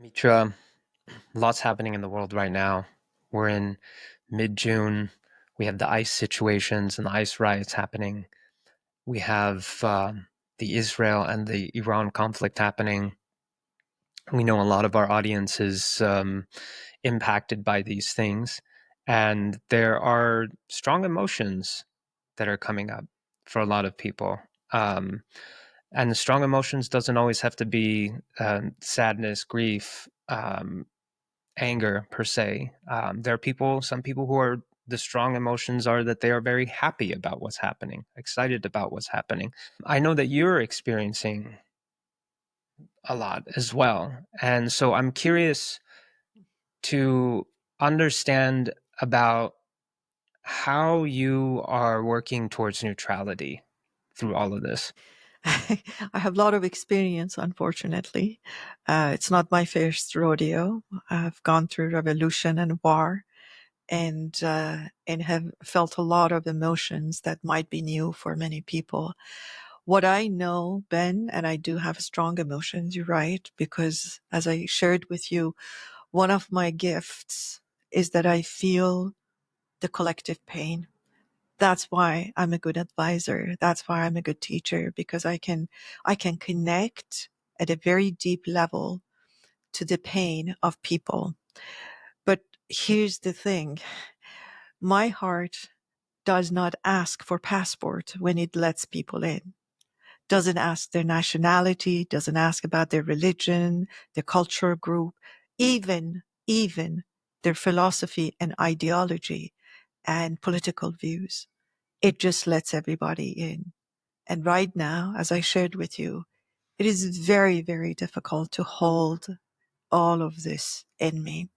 Mitra, lots happening in the world right now. We're in mid-June. We have the ICE situations and the ICE riots happening. We have the Israel and the Iran conflict happening. We know a lot of our audience is impacted by these things, and there are strong emotions that are coming up for a lot of people. Um, and the strong emotions doesn't always have to be sadness, grief, anger per se. There are some people who are the strong emotions are that they are very happy about what's happening, excited about what's happening. I know that you're experiencing a lot as well. And so I'm curious to understand about how you are working towards neutrality through all of this. I have a lot of experience, unfortunately. It's not my first rodeo. I've gone through revolution and war and have felt a lot of emotions that might be new for many people. What I know, Ben, and I do have strong emotions, you're right, because as I shared with you, one of my gifts is that I feel the collective pain. That's why I'm a good advisor. That's why I'm a good teacher, because I can connect at a very deep level to the pain of people. But here's the thing. My heart does not ask for passport when it lets people in. Doesn't ask their nationality, doesn't ask about their religion, their culture group, even their philosophy and ideology and political views. It just lets everybody in. And right now, as I shared with you, it is very, very difficult to hold all of this in me.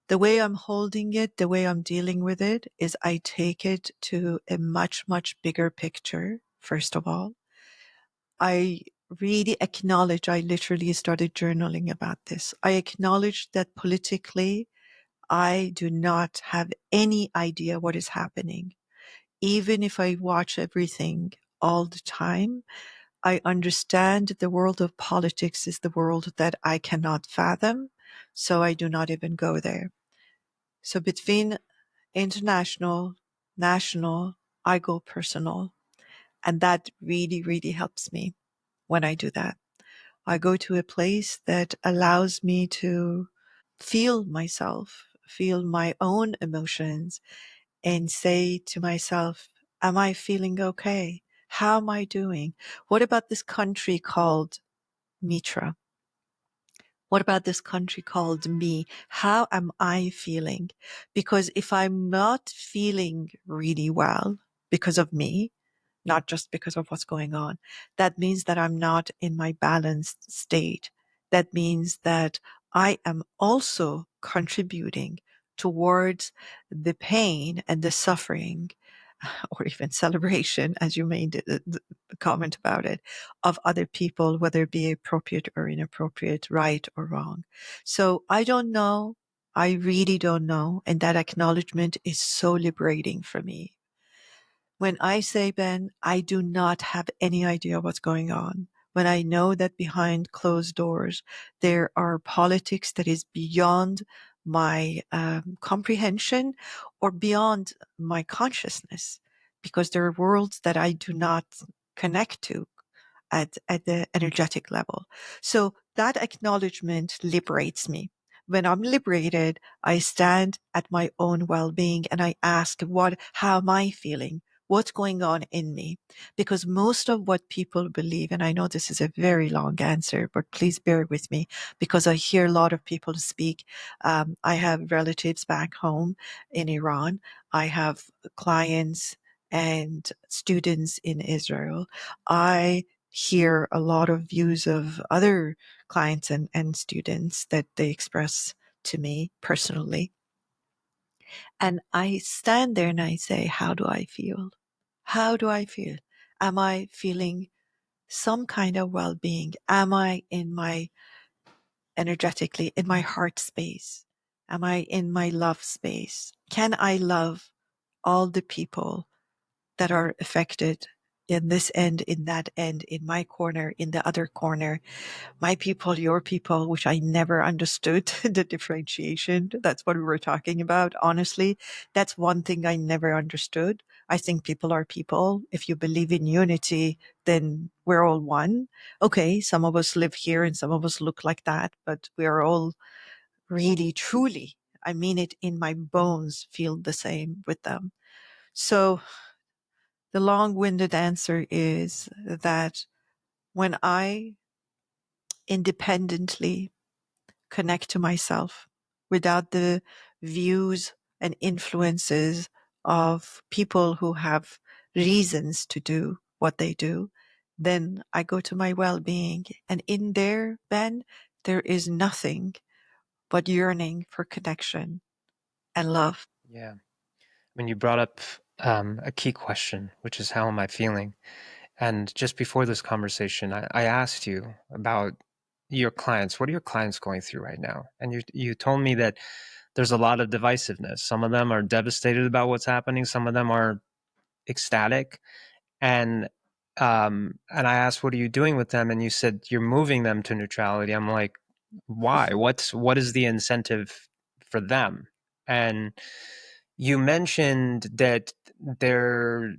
The way I'm holding it, the way I'm dealing with it is I take it to a much, much bigger picture. First of all, I really acknowledge, I literally started journaling about this. I acknowledge that politically, I do not have any idea what is happening. Even if I watch everything all the time, I understand the world of politics is the world that I cannot fathom, so I do not even go there. So between international, national, I go personal. And that really, really helps me when I do that. I go to a place that allows me to feel myself, feel my own emotions, and say to myself, am I feeling okay? How am I doing? What about this country called Mitra? What about this country called me? How am I feeling? Because if I'm not feeling really well because of me, not just because of what's going on, that means that I'm not in my balanced state. That means that I am also contributing towards the pain and the suffering or even celebration, as you made the comment about it, of other people, whether it be appropriate or inappropriate, right or wrong. So I don't know. I really don't know. And that acknowledgement is so liberating for me. When I say, Ben, I do not have any idea what's going on. When I know that behind closed doors, there are politics that is beyond my comprehension or beyond my consciousness, because there are worlds that I do not connect to at the energetic level. So that acknowledgement liberates me. When I'm liberated, I stand at my own well-being and I ask, how am I feeling? What's going on in me? Because most of what people believe, and I know this is a very long answer, but please bear with me because I hear a lot of people speak. I have relatives back home in Iran. I have clients and students in Israel. I hear a lot of views of other clients and students that they express to me personally. And I stand there and I say, how do I feel? How do I feel? Am I feeling some kind of well-being? Am I in my energetically in my heart space? Am I in my love space? Can I love all the people that are affected in this end, in that end, in my corner, in the other corner, my people, your people, which I never understood the differentiation. That's what we were talking about. Honestly, that's one thing I never understood. I think people are people. If you believe in unity, then we're all one. Okay, some of us live here and some of us look like that, but we are all really, truly, I mean it in my bones, feel the same with them. So the long winded answer is that when I independently connect to myself without the views and influences of people who have reasons to do what they do, then I go to my well being. And in there, Ben, there is nothing but yearning for connection and love. Yeah. When you brought up a key question, which is how am I feeling? And just before this conversation, I asked you about your clients. What are your clients going through right now? And you told me that there's a lot of divisiveness. Some of them are devastated about what's happening. Some of them are ecstatic. And I asked, what are you doing with them? And you said you're moving them to neutrality. I'm like, why? What is the incentive for them? And you mentioned that they're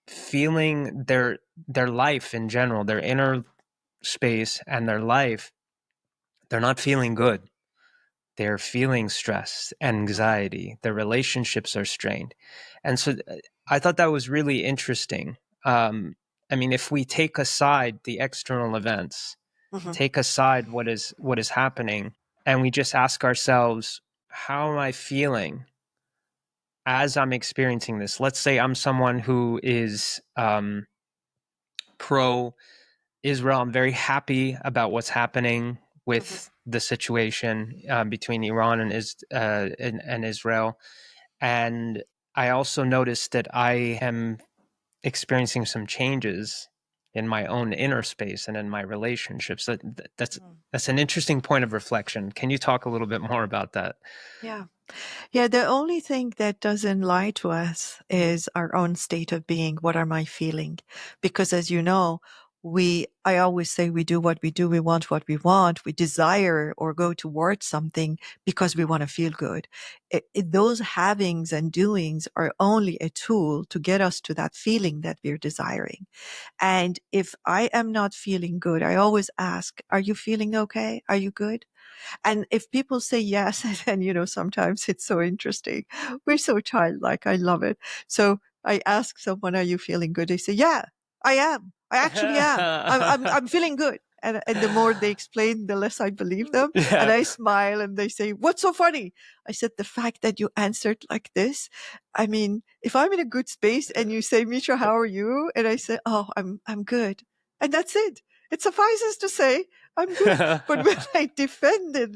feeling their life in general, their inner space and their life, they're not feeling good. They're feeling stress, anxiety, their relationships are strained. And so I thought that was really interesting. Um, I mean, if we take aside the external events, Mhm, take aside what is happening, and we just ask ourselves, how am I feeling as I'm experiencing this? Let's say I'm someone who is pro Israel. I'm very happy about what's happening mhm, with the situation between Iran and Israel. And I also noticed that I am experiencing some changes in my own inner space and in my relationships. mhm. That's an interesting point of reflection. Can you talk a little bit more about that? Yeah. Yeah, the only thing that doesn't lie to us is our own state of being. What am I feeling? Because as you know, I always say we do what we do. We want what we want. We desire or go towards something because we want to feel good. Those havings and doings are only a tool to get us to that feeling that we're desiring. And if I am not feeling good, I always ask, are you feeling okay? Are you good? And if people say yes, and sometimes it's so interesting. We're so childlike. I love it. So I ask someone, "Are you feeling good?" They say, "Yeah, I am. I actually am. I'm feeling good." And the more they explain, the less I believe them. And Yeah. I smile, and they say, "What's so funny?" I said, "The fact that you answered like this. I mean, if I'm in a good space and you say, Mitra, how are you?' And I say, "Oh, I'm good," and that's it. It suffices to say I'm good. But when I defend it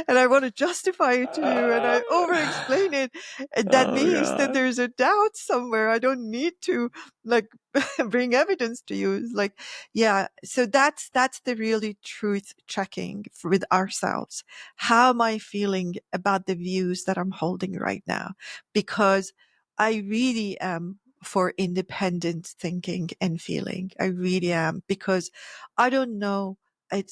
and I want to justify it to you and I over explain it, that Oh means that God. there's a doubt somewhere. I don't need to like bring evidence to you. It's like, yeah. So that's the really truth checking with ourselves. How am I feeling about the views that I'm holding right now? Because I really am for independent thinking and feeling. I really am, because I don't know,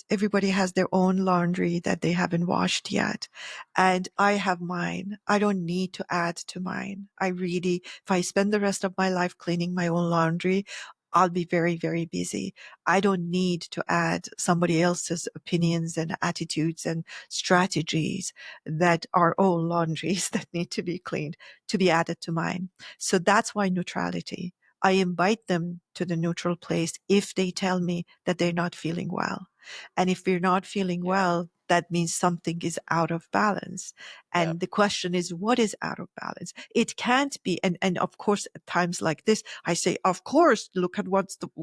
everybody has their own laundry that they haven't washed yet. And I have mine. I don't need to add to mine. If I spend the rest of my life cleaning my own laundry, I'll be very, very busy. I don't need to add somebody else's opinions and attitudes and strategies that are all laundries that need to be cleaned to be added to mine. So that's why neutrality. I invite them to the neutral place if they tell me that they're not feeling well. And if we're not feeling Yeah. well, that means something is out of balance. Yeah. And the question is, what is out of balance? It can't be. And of course, at times like this, I say, of course, look at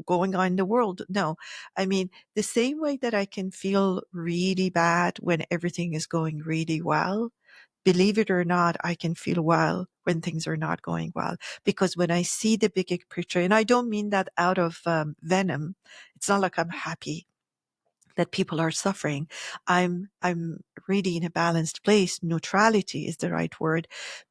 going on in the world. No, I mean, the same way that I can feel really bad when everything is going really well, believe it or not, I can feel well when things are not going well. Because when I see the bigger picture, and I don't mean that out of venom, it's not like I'm happy that people are suffering. I'm really in a balanced place. Neutrality is the right word,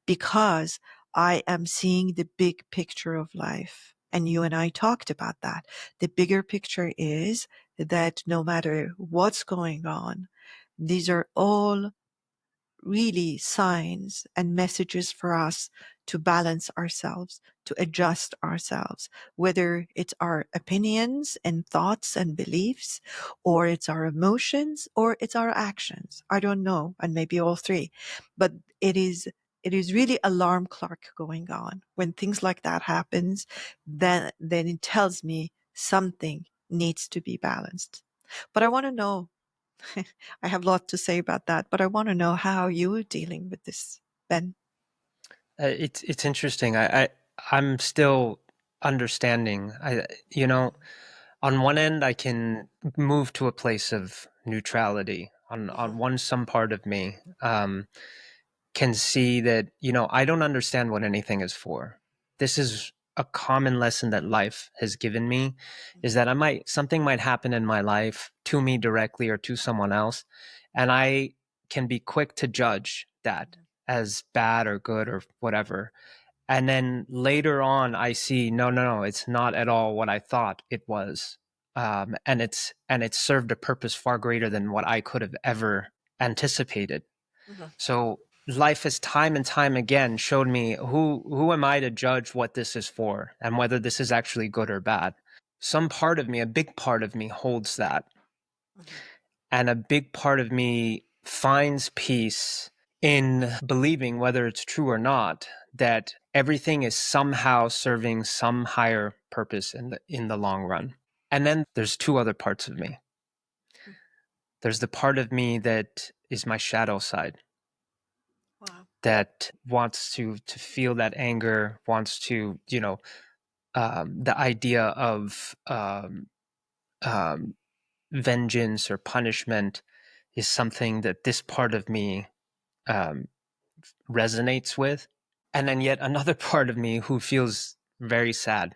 because I am seeing the big picture of life. And you and I talked about that. The bigger picture is that no matter what's going on, these are all really signs and messages for us to balance ourselves, to adjust ourselves, whether it's our opinions and thoughts and beliefs, or it's our emotions, or it's our actions. I don't know, and maybe all three. But it is really alarm clock going on. When things like that happens, then it tells me something needs to be balanced. But I want to know, I have a lot to say about that, but I want to know how you're dealing with this, Ben. It's interesting. I'm still understanding. You know, on one end, I can move to a place of neutrality. On Mhm, one, some part of me can see that, I don't understand what anything is for. This is a common lesson that life has given me, is mhm, that something might happen in my life to me directly or to someone else, and I can be quick to judge that mhm, as bad or good or whatever. And then later on, I see, no, no, no, it's not at all what I thought it was. And it's served a purpose far greater than what I could have ever anticipated. mhm, So life has time and time again showed me who am I to judge what this is for and whether this is actually good or bad. Some part of me, a big part of me holds that. mhm, And a big part of me finds peace in believing, whether it's true or not, that everything is somehow serving some higher purpose in the long run. And then there's two other parts of me. mhm. There's the part of me that is my shadow side, Wow. that wants to feel that anger, wants to, the idea of um, vengeance or punishment is something that this part of me um, resonates with. And then yet another part of me who feels very sad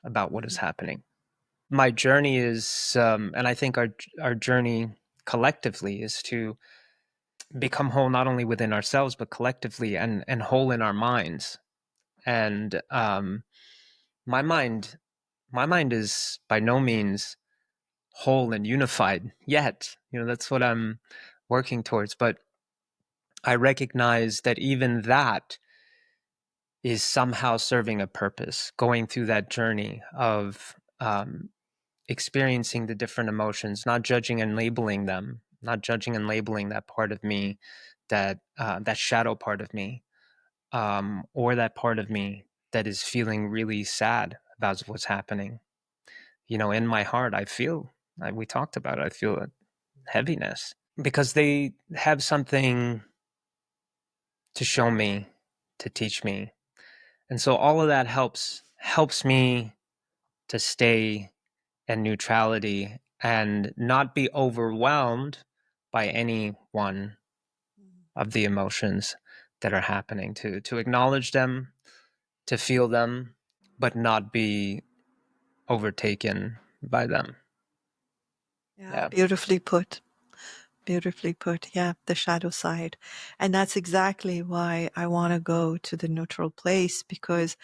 about what is Mhm, happening. My journey is, and I think our journey collectively is to become whole not only within ourselves but collectively, and whole in our minds. And my mind, my mind is by no means whole and unified yet. That's what I'm working towards. But I recognize that even that is somehow serving a purpose, going through that journey of experiencing the different emotions, not judging and labeling them, not judging and labeling that part of me, that shadow part of me, or that part of me that is feeling really sad about what's happening. In my heart, I feel, we talked about it, I feel a heaviness because they have something to show me, to teach me. And so all of that helps me to stay in neutrality and not be overwhelmed by any one mhm. of the emotions that are happening, to acknowledge them, to feel them, but not be overtaken by them. Yeah, Yeah. beautifully put. Beautifully put. Yeah, the shadow side. And that's exactly why I want to go to the neutral place, because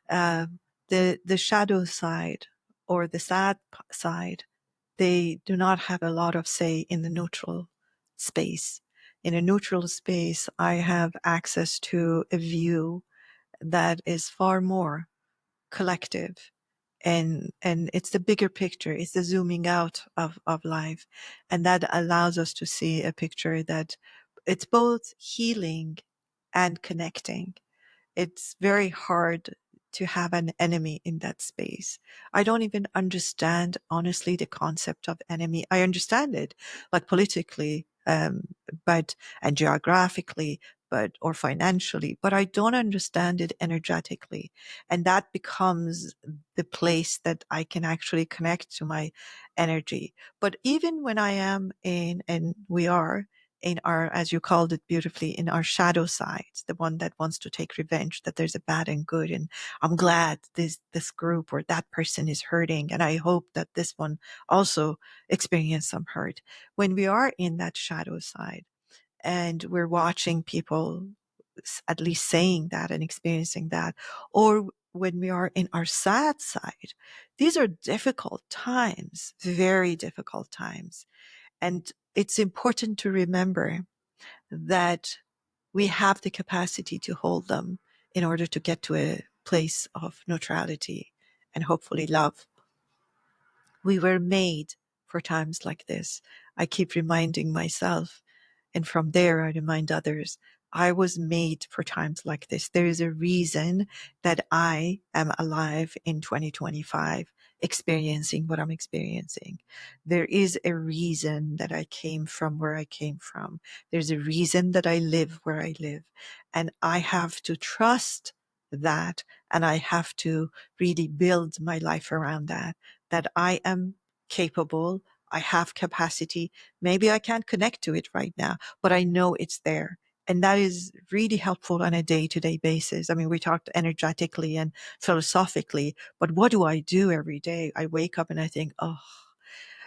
the shadow side, or the sad side, they do not have a lot of say in the neutral space. In a neutral space, I have access to a view that is far more collective, and it's the bigger picture, it's the zooming out of life, and that allows us to see a picture that it's both healing and connecting. It's very hard to have an enemy in that space. I don't even understand, honestly, the concept of enemy. I understand it, like politically, but and geographically, but or financially, but I don't understand it energetically. And that becomes the place that I can actually connect to my energy. But even when I am in, and we are in our, as you called it beautifully, in our shadow sides, the one that wants to take revenge, that there's a bad and good. And I'm glad this group or that person is hurting. And I hope that this one also experienced some hurt. When we are in that shadow side and we're watching people at least saying that and experiencing that, or when we are in our sad side, these are difficult times, very difficult times. And it's important to remember that we have the capacity to hold them in order to get to a place of neutrality and hopefully love. We were made for times like this. I keep reminding myself, and from there I remind others, I was made for times like this. There is a reason that I am alive in 2025, experiencing what I'm experiencing. There is a reason that I came from where I came from. There's a reason that I live where I live. And I have to trust that, and I have to really build my life around that, that I am capable, I have capacity. Maybe I can't connect to it right now, but I know it's there. And that is really helpful on a day to day basis. I mean, we talked energetically and philosophically, but what do I do every day? I wake up and I think, oh,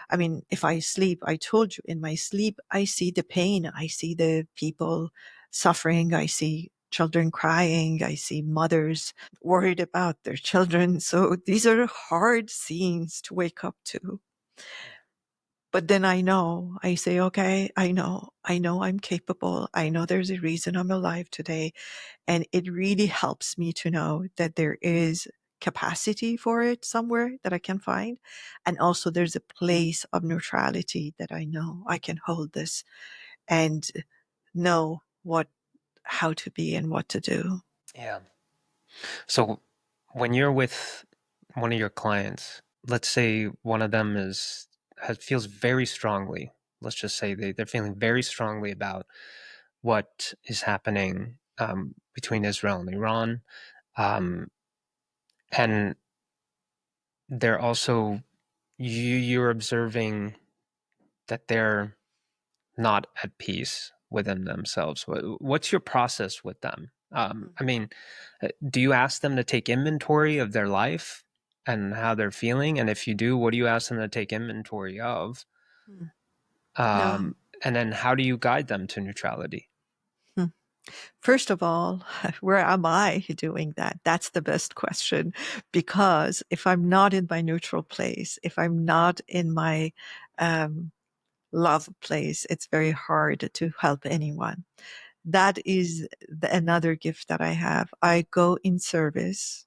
I mean, if I sleep, I told you in my sleep, I see the pain. I see the people suffering. I see children crying. I see mothers worried about their children. So these are hard scenes to wake up to. But then I say, okay, I know I'm capable. I know there's a reason I'm alive today. And it really helps me to know that there is capacity for it somewhere that I can find. And also there's a place of neutrality that I know I can hold this and know how to be and what to do. Yeah. So when you're with one of your clients, let's say one of them feels very strongly, let's just say they're feeling very strongly about what is happening between Israel and Iran. Um, and they're also, you're observing that they're not at peace within themselves. What's your process with them? I mean, do you ask them to take inventory of their life and how they're feeling? And if you do, what do you ask them to take inventory of? Hmm. No. Um, and then how do you guide them to neutrality? Hmm. First of all, where am I doing that? That's the best question. Because if I'm not in my neutral place, if I'm not in my um, love place, it's very hard to help anyone. That is another gift that I have. I go in service.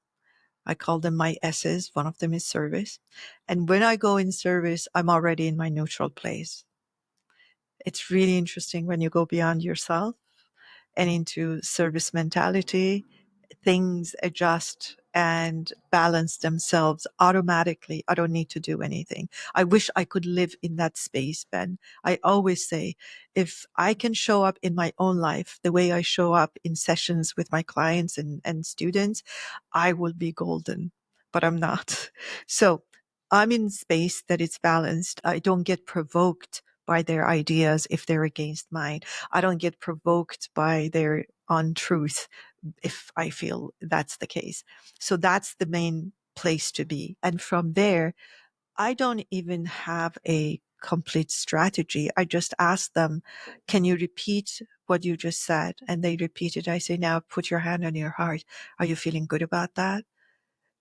I call them my S's. One of them is service. And when I go in service, I'm already in my neutral place. It's really interesting when you go beyond yourself and into service mentality, things adjust and balance themselves automatically. I don't need to do anything. I wish I could live in that space, Ben. I always say, if I can show up in my own life the way I show up in sessions with my clients and students, I will be golden, but I'm not. So I'm in space that it's balanced. I don't get provoked by their ideas if they're against mine. I don't get provoked by their untruth if I feel that's the case. So that's the main place to be. And from there, I don't even have a complete strategy. I just ask them, can you repeat what you just said? And they repeat it. I say, now put your hand on your heart. Are you feeling good about that?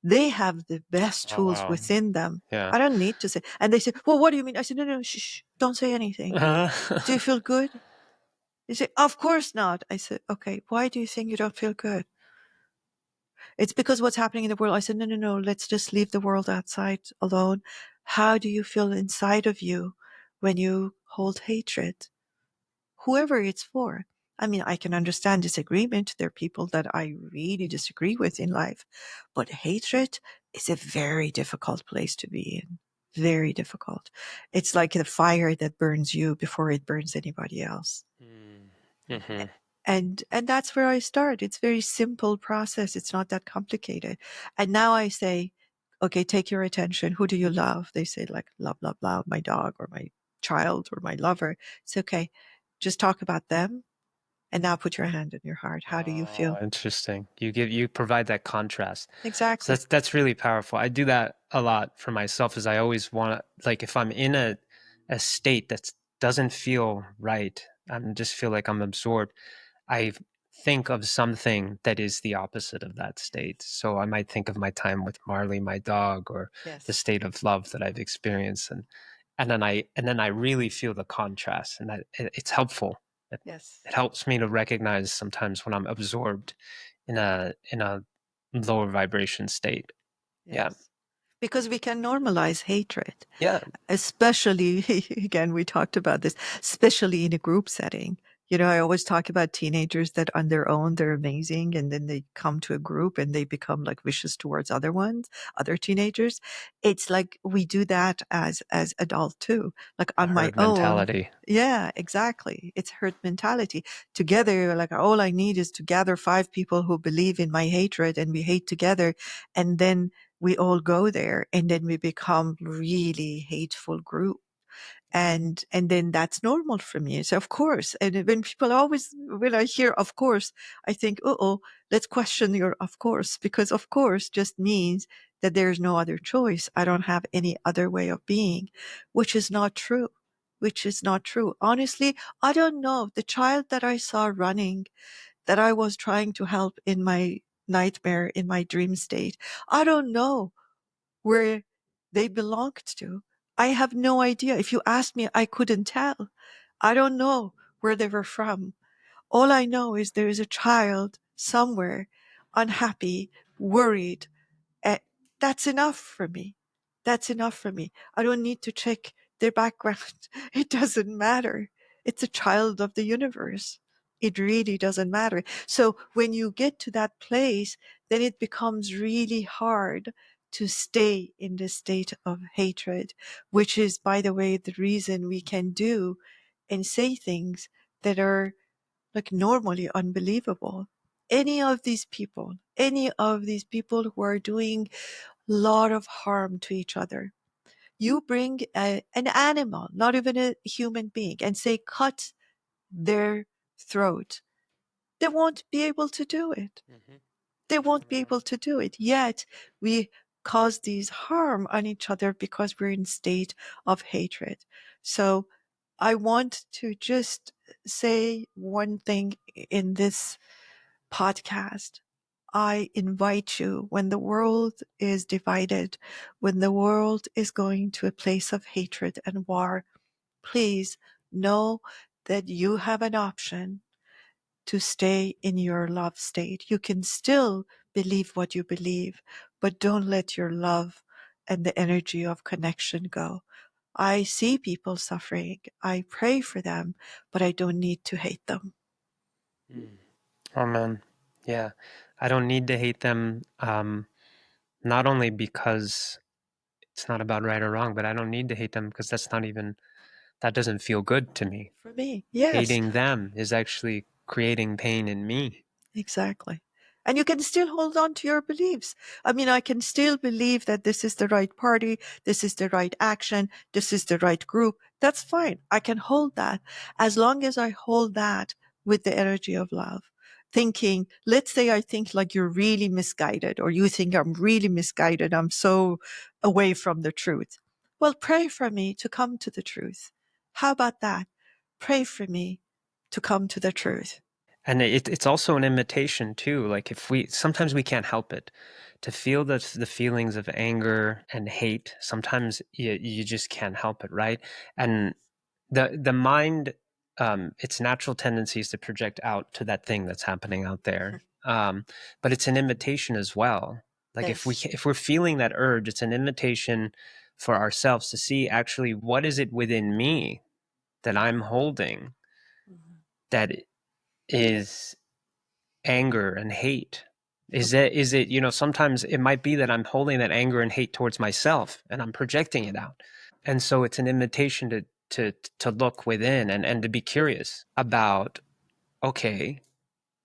They have the best Oh, tools wow. within them. Yeah. I don't need to say. And they say, well, what do you mean? I said, no, no, shh, don't say anything. Do you feel good? They say, of course not. I said, okay, why do you think you don't feel good? It's because what's happening in the world. I said, no, no, no, let's just leave the world outside alone. How do you feel inside of you when you hold hatred? Whoever it's for. I mean, I can understand disagreement. There are people that I really disagree with in life, but hatred is a very difficult place to be in. Very difficult. It's like the fire that burns you before it burns anybody else. Mm-hmm. And that's where I start. It's very simple process. It's not that complicated. And now I say, okay, take your attention. Who do you love? They say like love, love, love, my dog or my child or my lover. It's okay. Just talk about them. And now put your hand on your heart. How do you Oh, feel? interesting. You provide that contrast. So Exactly. that's really powerful. I do that a lot for myself is I always want to, like, if I'm in a state that doesn't feel right, I just feel like I'm absorbed. I think of something that is the opposite of that state. So I might think of my time with Marley, my dog, or the Yes. state of love that I've experienced, and then I really feel the contrast, and that it's helpful. It, Yes. it helps me to recognize sometimes when I'm absorbed in a lower vibration state. Yeah, Yes. Because we can normalize hatred, yeah, especially, again, we talked about this, especially in a group setting. You know, I always talk about teenagers that on their own, they're amazing. And then they come to a group and they become like vicious towards other ones, other teenagers. It's like we do that as adult too. Like the on my herd own. mentality. Yeah, exactly. It's herd mentality. Together, like all I need is to gather 5 people who believe in my hatred and we hate together. And then we all go there and then we become really hateful group, and then that's normal for me. So of course, and when people always, when I hear of course, I think, oh, let's question your of course, because of course just means that there's no other choice. I don't have any other way of being, which is not true. Which is not true. Honestly, I don't know. The child that I saw running, that I was trying to help in my nightmare, in my dream state, I don't know where they belonged to. I have no idea. If you asked me, I couldn't tell. I don't know where they were from. All I know is there is a child somewhere, unhappy, worried. Eh, that's enough for me. That's enough for me. I don't need to check their background. It doesn't matter. It's a child of the universe. It really doesn't matter. So when you get to that place, then it becomes really hard to stay in the state of hatred, which is, by the way, the reason we can do and say things that are like normally unbelievable. Any of these people who are doing a lot of harm to each other, you bring an animal, not even a human being, and say, cut their throat. They won't be able to do it. Mm-hmm. They won't be Yeah. able to do it. Yet we cause these harm on each other because we're in state of hatred. So I want to just say one thing in this podcast. I invite you, when the world is divided, when the world is going to a place of hatred and war, please know that you have an option to stay in your love state. You can still believe what you believe, but don't let your love and the energy of connection go. I see people suffering. I pray for them, but I don't need to hate them. Mm. Oh man, yeah. I don't need to hate them. Not only because it's not about right or wrong, but I don't need to hate them because that doesn't feel good to me. For me, yes. Hating them is actually creating pain in me. Exactly. And you can still hold on to your beliefs. I mean, I can still believe that this is the right party, this is the right action, this is the right group. That's fine. I can hold that as long as I hold that with the energy of love. Thinking, let's say I think like you're really misguided, or you think I'm really misguided. I'm so away from the truth. Well, pray for me to come to the truth. How about that? Pray for me to come to the truth. And it's also an invitation too. Like if we sometimes we can't help it to feel the feelings of anger and hate. Sometimes you just can't help it, right? And the mind, its natural tendency is to project out to that thing that's happening out there. But it's an invitation as well. Like Yes. if we're feeling that urge, it's an invitation for ourselves to see actually what is it within me that I'm holding Mhm. that is anger and hate. Is it, sometimes it might be that I'm holding that anger and hate towards myself and I'm projecting it out. And so it's an invitation to look within and to be curious about, okay,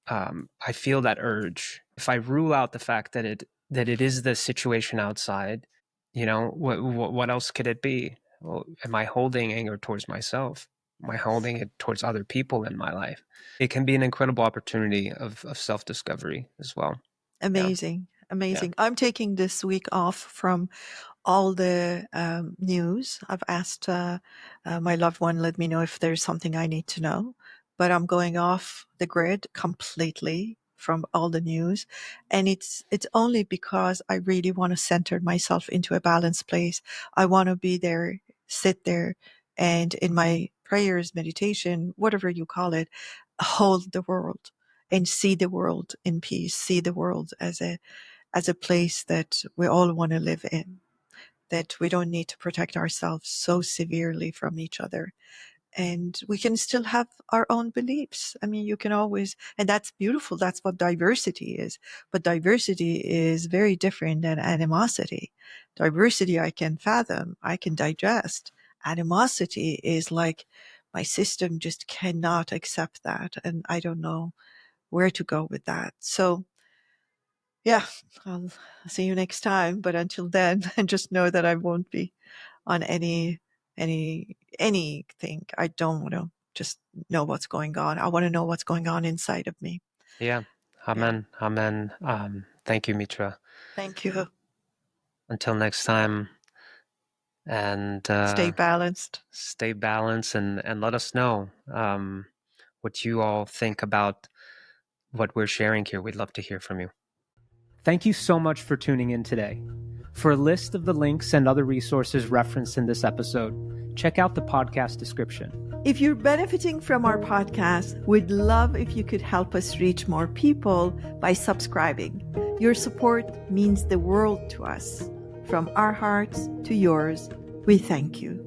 I feel that urge. If I rule out the fact that it is the situation outside, what else could it be? Well, am I holding anger towards myself? Am I Yes. holding it towards other people in my life? It can be an incredible opportunity of self discovery as well. Yeah, Amazing. yeah. Amazing. I'm taking this week off from all the news. I've asked my loved one, let me know if there's something I need to know. but I'm going off the grid completely from all the news. And it's only because I really want to center myself into a balanced place. I want to be there, sit there, and in my prayers, meditation, whatever you call it, hold the world and see the world in peace, see the world as a place that we all want to live in, that we don't need to protect ourselves so severely from each other. And we can still have our own beliefs. I mean, you can always, and that's beautiful. That's what diversity is. But diversity is very different than animosity. Diversity I can fathom, I can digest. Animosity is like my system just cannot accept that. And I don't know where to go with that. So, yeah, I'll see you next time. But until then, just know that I won't be on anything. I don't want to just know what's going on. I want to know what's going on inside of me. Yeah. Yeah. Amen. Amen. Thank you, Mitra. Thank you. Until next time, and Stay balanced. stay balanced, and let us know what you all think about what we're sharing here. We'd love to hear from you. Thank you so much for tuning in today. For a list of the links and other resources referenced in this episode, check out the podcast description. If you're benefiting from our podcast, we'd love if you could help us reach more people by subscribing. Your support means the world to us. From our hearts to yours, we thank you.